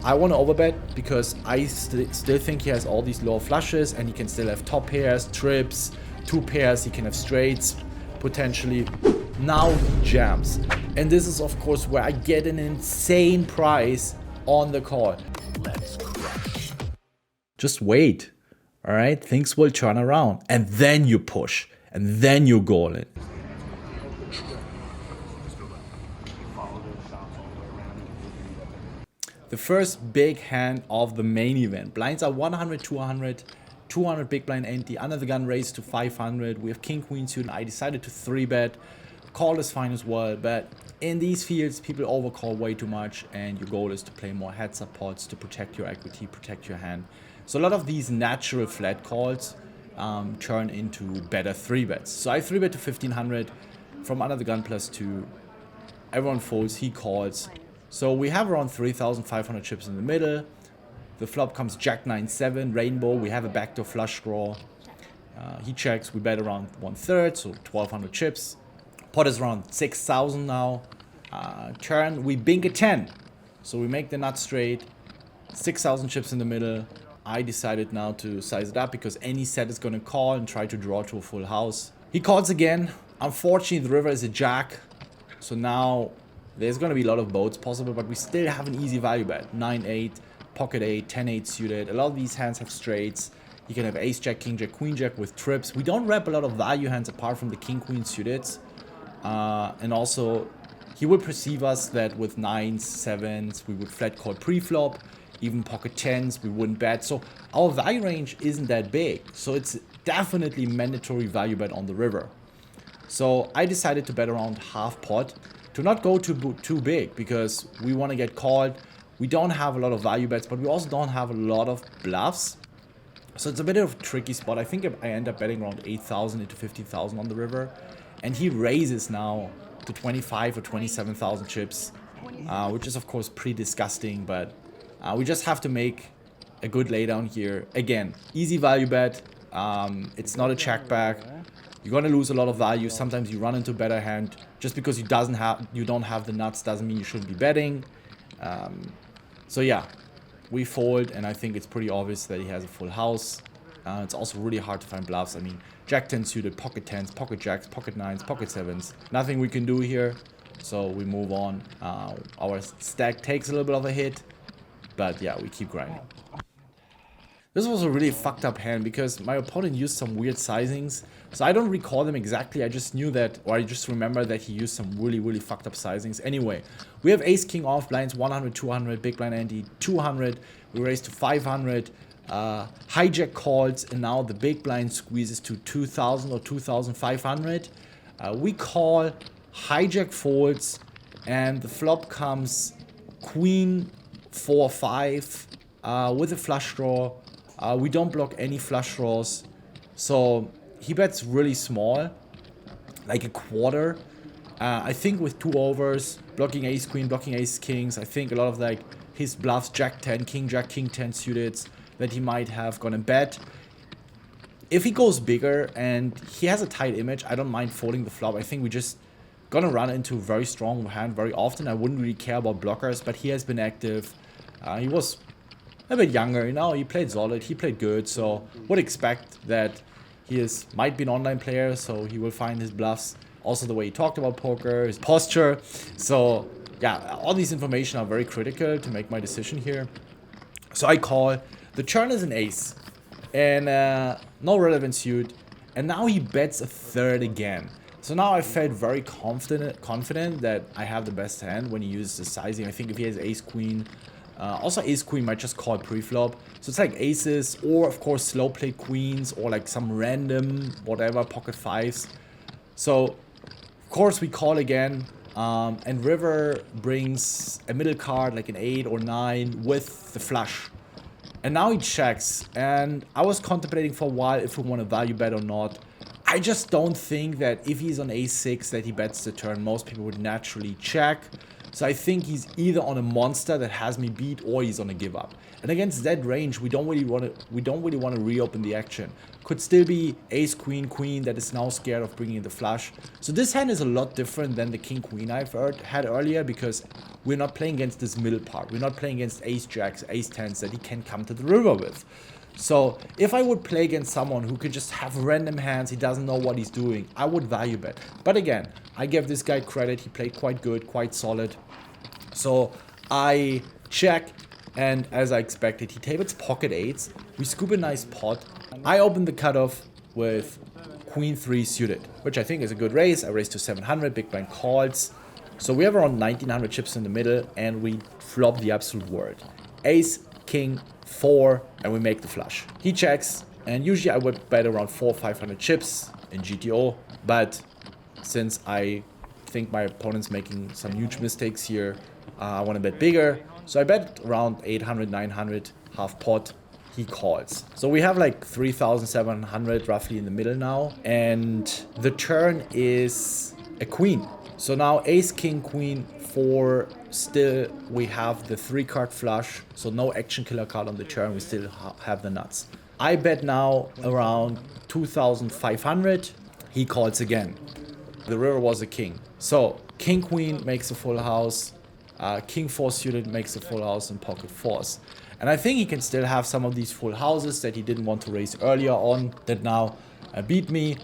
I want to overbet because I still think he has all these low flushes and he can still have top pairs, trips, two pairs, he can have straights, potentially. Now he jams. And this is of course where I get an insane price on the call. Let's crush. Just wait, all right? Things will turn around and then you push and then you goal it. The first big hand of the main event. Blinds are 100, 200, 200 big blind ante, under the gun raised to 500. We have king, queen suited. I decided to 3-bet. Call is fine as well, but in these fields, people overcall way too much, and your goal is to play more heads up pots to protect your equity, protect your hand. So a lot of these natural flat calls turn into better 3-bets. So I 3-bet to 1500 from under the gun +2. Everyone folds, he calls. So we have around 3,500 chips in the middle. The flop comes jack 9-7, rainbow. We have a backdoor flush draw. He checks. We bet around 1/3, so 1,200 chips. Pot is around 6,000 now. Turn, we bink a 10. So we make the nut straight. 6,000 chips in the middle. I decided now to size it up because any set is going to call and try to draw to a full house. He calls again. Unfortunately, the river is a jack. So now there's going to be a lot of boats possible, but we still have an easy value bet. 9-8, pocket 8, 10-8 suited. A lot of these hands have straights. You can have ace jack, king jack, queen jack with trips. We don't rep a lot of value hands apart from the king, queen suited. And also, he would perceive us that with 9s, 7s, we would flat call pre-flop. Even pocket 10s, we wouldn't bet. So our value range isn't that big. So it's definitely mandatory value bet on the river. So I decided to bet around half pot. To not go too big because we want to get called. We don't have a lot of value bets, but we also don't have a lot of bluffs. So it's a bit of a tricky spot. I think I end up betting around 8,000 into 15,000 on the river. And he raises now to 25 or 27,000 chips, which is of course pretty disgusting, but we just have to make a good laydown here. Again, easy value bet. It's not a check back. You're gonna lose a lot of value. Sometimes you run into a better hand. Just because you don't have the nuts doesn't mean you shouldn't be betting. So yeah, we fold, and I think it's pretty obvious that he has a full house. It's also really hard to find bluffs. I mean, jack 10 suited, pocket 10s, pocket jacks, pocket 9s, pocket 7s. Nothing we can do here, so we move on. Our stack takes a little bit of a hit, but yeah, we keep grinding. This was a really fucked up hand because my opponent used some weird sizings. So I don't recall them exactly. I just knew that, or I just remember that he used some really fucked up sizings. Anyway, we have ace king off, blinds 100, 200, big blind ante 200. We raise to 500. Hijack calls, and now the big blind squeezes to 2,000 or 2,500. We call, hijack folds, and the flop comes queen 4-5 with a flush draw. We don't block any flush draws, so he bets really small, like a quarter. I think with 2 overs, blocking ace queen, blocking ace kings, I think a lot of like his bluffs, jack 10, king jack, king 10 suited that he might have gonna bet. If he goes bigger and he has a tight image, I don't mind folding the flop. I think we just gonna run into a very strong hand very often. I wouldn't really care about blockers, but he has been active. He was a bit younger, you know, he played solid, he played good, so would expect that he might be an online player, so he will find his bluffs. Also the way he talked about poker, his posture. So yeah, all these information are very critical to make my decision here. So I call. The turn is an ace and no relevant suit, and now he bets a third again. So now I felt very confident that I have the best hand when he uses the sizing. I think if he has ace queen, also ace queen might just call pre-flop. So it's like aces, or of course slow play queens, or like some random whatever pocket 5s. So of course we call again, and river brings a middle card like an 8 or 9 with the flush. And now he checks, and I was contemplating for a while if we want to value bet or not. I just don't think that if he's on a6 that he bets the turn. Most people would naturally check. So I think he's either on a monster that has me beat or he's on a give up. And against that range, we don't really want to reopen the action. Could still be ace, queen, queen that is now scared of bringing the flush. So this hand is a lot different than the king, queen I've had earlier, because we're not playing against this middle part. We're not playing against ace jacks, ace tens that he can come to the river with. So if I would play against someone who could just have random hands, he doesn't know what he's doing, I would value bet. But again, I give this guy credit. He played quite good, quite solid. So I check, and as I expected, he tables pocket eights. We scoop a nice pot. I open the cutoff with queen 3 suited, which I think is a good raise. I raise to 700, big blind calls. So we have around 1900 chips in the middle, and we flop the absolute word. Ace, king, 4, and we make the flush. He checks, and usually I would bet around 400 or 500 chips in GTO, but since I think my opponent's making some huge mistakes here, I want to bet bigger. So I bet around 800, 900, half pot. He calls. So we have like 3,700 roughly in the middle now, and the turn is a queen. So now ace, king, queen, 4, still we have the 3-card flush, so no action killer card on the turn, we still have the nuts. I bet now around 2,500, he calls again. The river was a king. So king, queen makes a full house, king 4 suited makes a full house, and pocket 4s. And I think he can still have some of these full houses that he didn't want to raise earlier on that now beat me.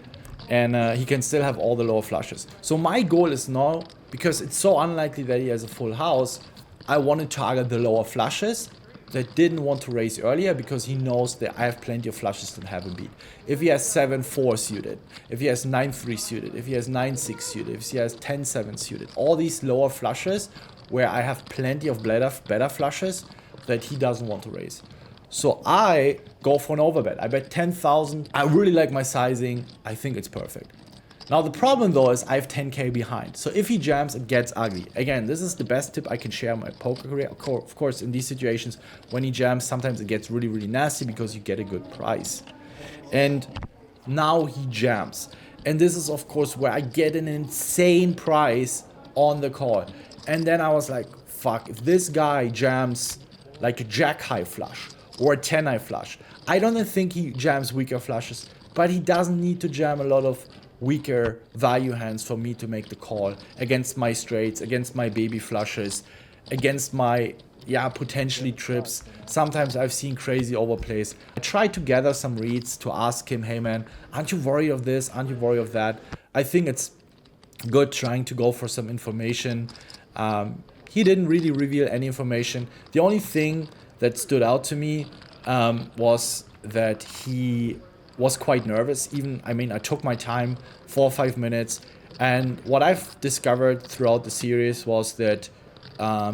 And he can still have all the lower flushes. So my goal is now, because it's so unlikely that he has a full house, I want to target the lower flushes that didn't want to raise earlier, because he knows that I have plenty of flushes that haven't beat. If he has 7-4 suited, if he has 9-3 suited, if he has 9-6 suited, if he has 10-7 suited, all these lower flushes where I have plenty of better flushes that he doesn't want to raise. So I go for an overbet. I bet 10,000. I really like my sizing. I think it's perfect. Now the problem though is I have 10k behind. So if he jams, it gets ugly. Again, this is the best tip I can share in my poker career. Of course, in these situations, when he jams, sometimes it gets really, really nasty because you get a good price. And now he jams. And this is of course where I get an insane price on the call. And then I was like, fuck, if this guy jams like a jack high flush or a 10 high flush, I don't think he jams weaker flushes, but he doesn't need to jam a lot of weaker value hands for me to make the call against my straights, against my baby flushes, against my potentially trips. Sometimes I've seen crazy overplays. I try to gather some reads to ask him, hey man, aren't you worried of this? Aren't you worried of that? I think it's good trying to go for some information. He didn't really reveal any information. The only thing that stood out to me was that he was quite nervous. I took my time, 4 or 5 minutes. And what I've discovered throughout the series was that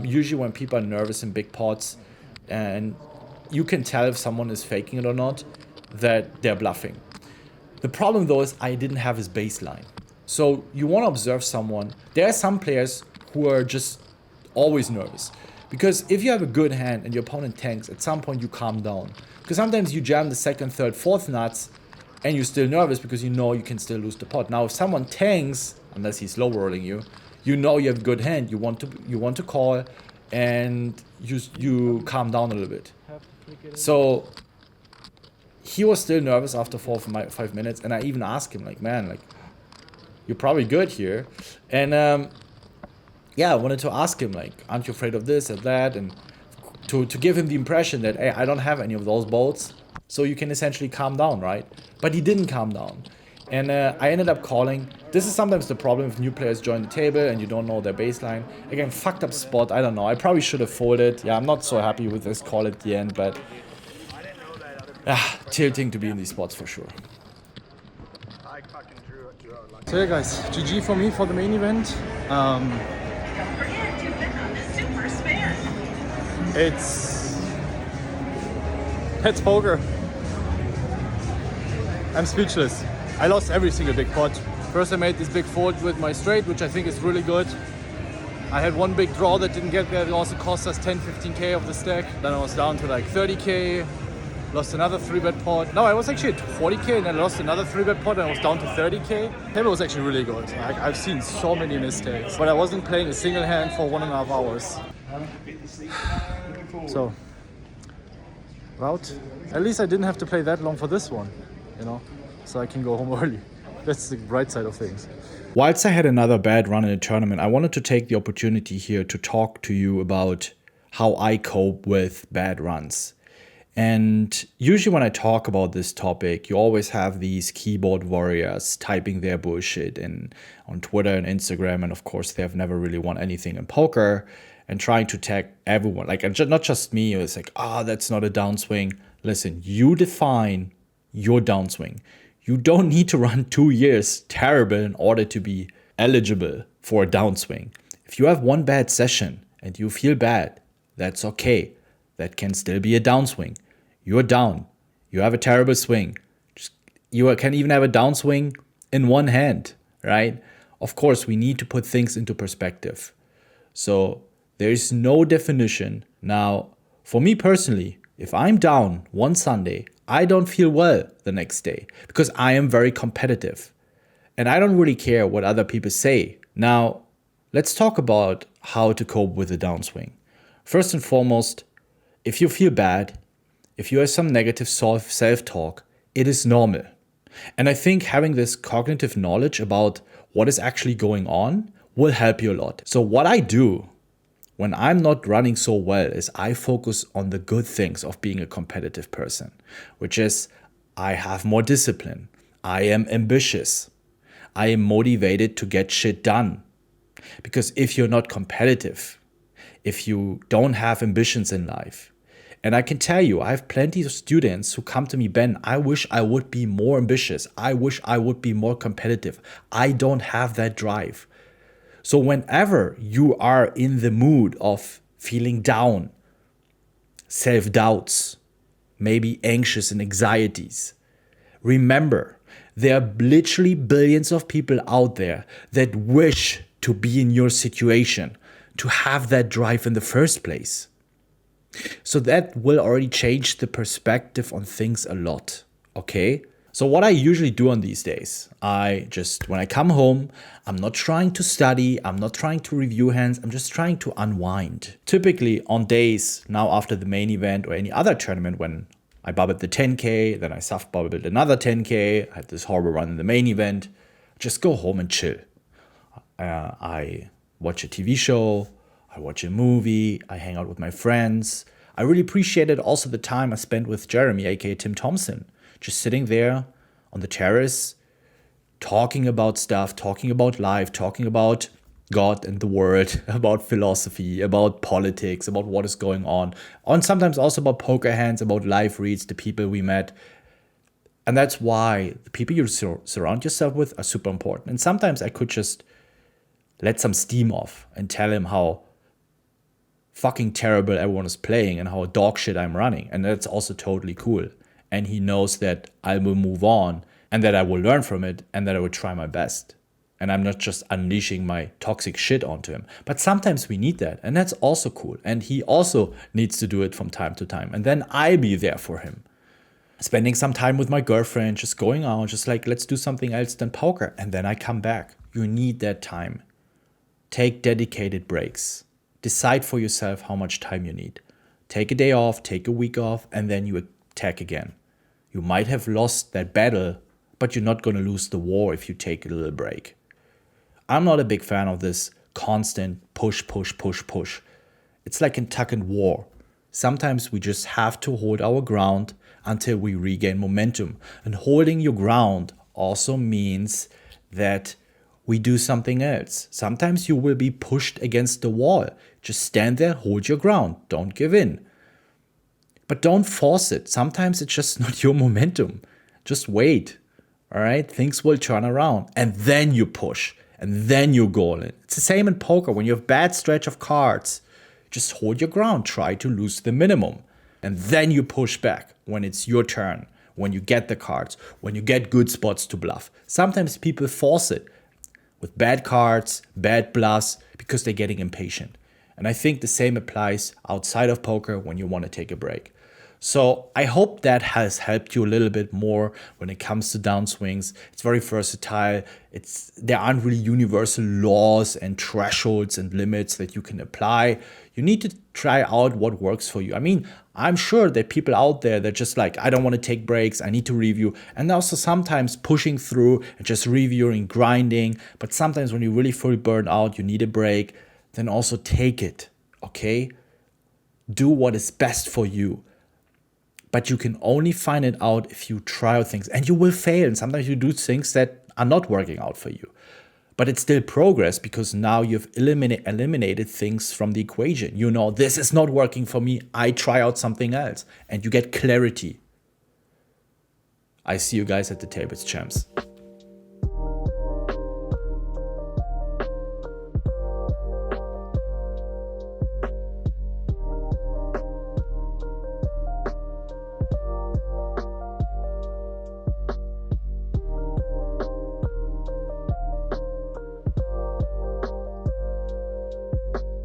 usually when people are nervous in big pots, and you can tell if someone is faking it or not, that they're bluffing. The problem though is I didn't have his baseline. So you want to observe someone. There are some players who are just always nervous. Because if you have a good hand and your opponent tanks, at some point you calm down. Because sometimes you jam the second, third, fourth nuts and you're still nervous because you know you can still lose the pot. Now if someone tanks, unless he's low rolling you, you know you have a good hand. You want to call, and you calm down a little bit. So he was still nervous after 4 or 5 minutes, and I even asked him like, man, like you're probably good here. And I wanted to ask him like, aren't you afraid of this and that, and to give him the impression that, hey, I don't have any of those bolts, so you can essentially calm down, right? But he didn't calm down. And I ended up calling. This is sometimes the problem if new players join the table and you don't know their baseline. Again, fucked up spot, I don't know. I probably should have folded. Yeah, I'm not so happy with this call at the end, but tilting to be in these spots for sure. So yeah guys, GG for me for the main event. It's poker. I'm speechless. I lost every single big pot. First I made this big fold with my straight, which I think is really good. I had one big draw that didn't get there. It also cost us 10-15k of the stack. Then I was down to like 30k. lost another 3-bet pot. No, I was actually at 40k and I lost another 3-bet pot and I was down to 30k. Table was actually really good. I've seen so many mistakes, but I wasn't playing a single hand for 1.5 hours. So, route. At least I didn't have to play that long for this one, you know, so I can go home early. That's the bright side of things. Whilst I had another bad run in a tournament, I wanted to take the opportunity here to talk to you about how I cope with bad runs. And usually when I talk about this topic, you always have these keyboard warriors typing their bullshit on Twitter and Instagram. And of course, they have never really won anything in poker and trying to tag everyone. Like, not just me, it's like, that's not a downswing. Listen, you define your downswing. You don't need to run 2 years terrible in order to be eligible for a downswing. If you have one bad session and you feel bad, that's okay. That can still be a downswing. You're down. You have a terrible swing. You can even have a downswing in one hand, right? Of course, we need to put things into perspective. So there is no definition. Now, for me personally, if I'm down one Sunday, I don't feel well the next day because I am very competitive. And I don't really care what other people say. Now, let's talk about how to cope with a downswing. First and foremost, if you feel bad, if you have some negative self-talk, it is normal. And I think having this cognitive knowledge about what is actually going on will help you a lot. So what I do when I'm not running so well is I focus on the good things of being a competitive person, which is I have more discipline. I am ambitious. I am motivated to get shit done. Because if you're not competitive, if you don't have ambitions in life, and I can tell you, I have plenty of students who come to me, Ben, I wish I would be more ambitious. I wish I would be more competitive. I don't have that drive. So whenever you are in the mood of feeling down, self-doubts, maybe anxious and anxieties, remember, there are literally billions of people out there that wish to be in your situation, to have that drive in the first place. So that will already change the perspective on things a lot, okay? So what I usually do on these days, when I come home, I'm not trying to study, I'm not trying to review hands, I'm just trying to unwind. Typically on days now after the main event or any other tournament when I bubbled the 10K, then I soft bubbled another 10K, I had this horrible run in the main event, just go home and chill. I watch a TV show, I watch a movie, I hang out with my friends. I really appreciated also the time I spent with Jeremy, aka Tim Thompson, just sitting there on the terrace, talking about stuff, talking about life, talking about God and the world, about philosophy, about politics, about what is going on, and sometimes also about poker hands, about life reads, the people we met. And that's why the people you surround yourself with are super important. And sometimes I could just let some steam off and tell him how fucking terrible everyone is playing and how dog shit I'm running. And that's also totally cool. And he knows that I will move on and that I will learn from it and that I will try my best. And I'm not just unleashing my toxic shit onto him. But sometimes we need that. And that's also cool. And he also needs to do it from time to time. And then I'll be there for him. Spending some time with my girlfriend, just going out, just like, let's do something else than poker. And then I come back. You need that time. Take dedicated breaks. Decide for yourself how much time you need. Take a day off, take a week off, and then you attack again. You might have lost that battle, but you're not going to lose the war if you take a little break. I'm not a big fan of this constant push. It's like in tug and war. Sometimes we just have to hold our ground until we regain momentum. And holding your ground also means that we do something else. Sometimes you will be pushed against the wall. Just stand there, hold your ground. Don't give in. But don't force it. Sometimes it's just not your momentum. Just wait. All right? Things will turn around. And then you push. And then you go in. It's the same in poker. When you have bad stretch of cards, just hold your ground. Try to lose the minimum. And then you push back when it's your turn. When you get the cards. When you get good spots to bluff. Sometimes people force it with bad cards, bad bluffs, because they're getting impatient. And I think the same applies outside of poker when you want to take a break. So I hope that has helped you a little bit more when it comes to downswings. It's very versatile. There aren't really universal laws and thresholds and limits that you can apply. You need to try out what works for you. I mean, I'm sure that people out there that just like, I don't want to take breaks, I need to review. And also sometimes pushing through and just reviewing, grinding. But sometimes when you really fully burn out, you need a break, then also take it, okay? Do what is best for you. But you can only find it out if you try out things, and you will fail. And sometimes you do things that are not working out for you. But it's still progress because now you've eliminated things from the equation. You know, this is not working for me. I try out something else. And you get clarity. I see you guys at the tables, champs.